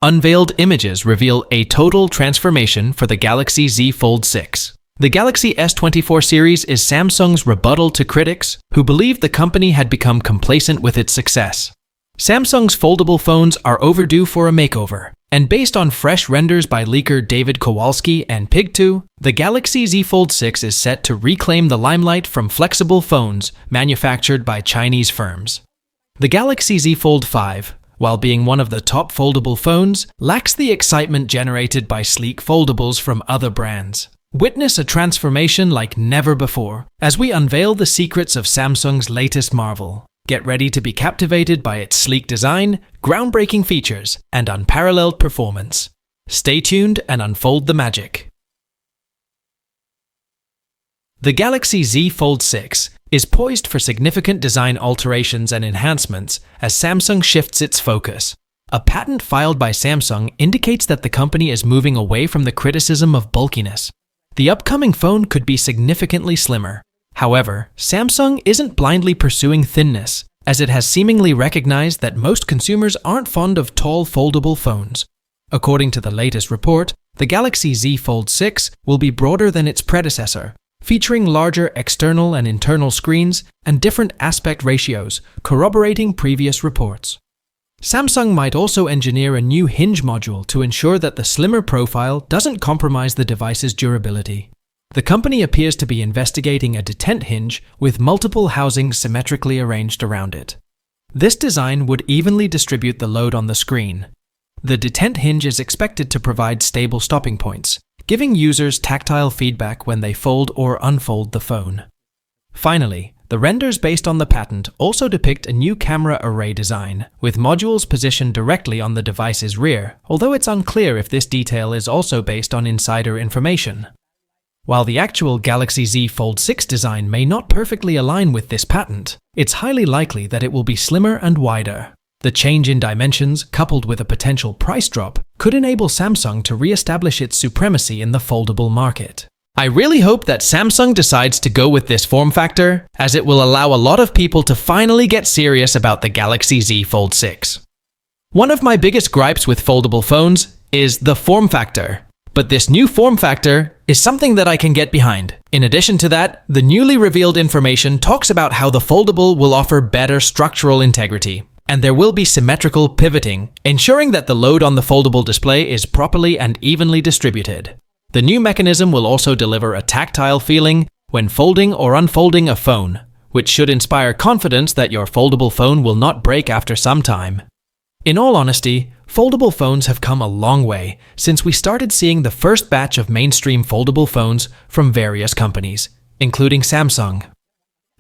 Unveiled images reveal a total transformation for the Galaxy Z Fold 6. The Galaxy S24 series is Samsung's rebuttal to critics who believed the company had become complacent with its success. Samsung's foldable phones are overdue for a makeover, and based on fresh renders by leaker David Kowalski and Pig2, the Galaxy Z Fold 6 is set to reclaim the limelight from flexible phones manufactured by Chinese firms. The Galaxy Z Fold 5, while being one of the top foldable phones, lacks the excitement generated by sleek foldables from other brands. Witness a transformation like never before as we unveil the secrets of Samsung's latest marvel. Get ready to be captivated by its sleek design, groundbreaking features, and unparalleled performance. Stay tuned and unfold the magic. The Galaxy Z Fold 6 is poised for significant design alterations and enhancements as Samsung shifts its focus. A patent filed by Samsung indicates that the company is moving away from the criticism of bulkiness. The upcoming phone could be significantly slimmer. However, Samsung isn't blindly pursuing thinness, as it has seemingly recognized that most consumers aren't fond of tall foldable phones. According to the latest report, the Galaxy Z Fold 6 will be broader than its predecessor, featuring larger external and internal screens and different aspect ratios, corroborating previous reports. Samsung might also engineer a new hinge module to ensure that the slimmer profile doesn't compromise the device's durability. The company appears to be investigating a detent hinge with multiple housings symmetrically arranged around it. This design would evenly distribute the load on the screen. The detent hinge is expected to provide stable stopping points, giving users tactile feedback when they fold or unfold the phone. Finally, the renders based on the patent also depict a new camera array design, with modules positioned directly on the device's rear, although it's unclear if this detail is also based on insider information. While the actual Galaxy Z Fold 6 design may not perfectly align with this patent, it's highly likely that it will be slimmer and wider. The change in dimensions, coupled with a potential price drop, could enable Samsung to re-establish its supremacy in the foldable market. I really hope that Samsung decides to go with this form factor, as it will allow a lot of people to finally get serious about the Galaxy Z Fold 6. One of my biggest gripes with foldable phones is the form factor, but this new form factor is something that I can get behind. In addition to that, the newly revealed information talks about how the foldable will offer better structural integrity, and there will be symmetrical pivoting, ensuring that the load on the foldable display is properly and evenly distributed. The new mechanism will also deliver a tactile feeling when folding or unfolding a phone, which should inspire confidence that your foldable phone will not break after some time. In all honesty, foldable phones have come a long way since we started seeing the first batch of mainstream foldable phones from various companies, including Samsung.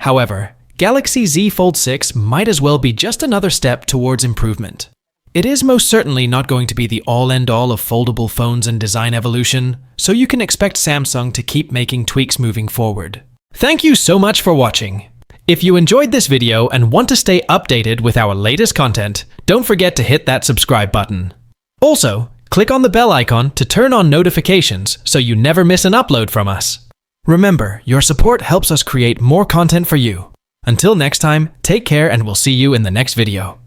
However, Galaxy Z Fold 6 might as well be just another step towards improvement. It is most certainly not going to be the all-and-all of foldable phones and design evolution, so you can expect Samsung to keep making tweaks moving forward. Thank you so much for watching. If you enjoyed this video and want to stay updated with our latest content, don't forget to hit that subscribe button. Also, click on the bell icon to turn on notifications so you never miss an upload from us. Remember, your support helps us create more content for you. Until next time, take care and we'll see you in the next video.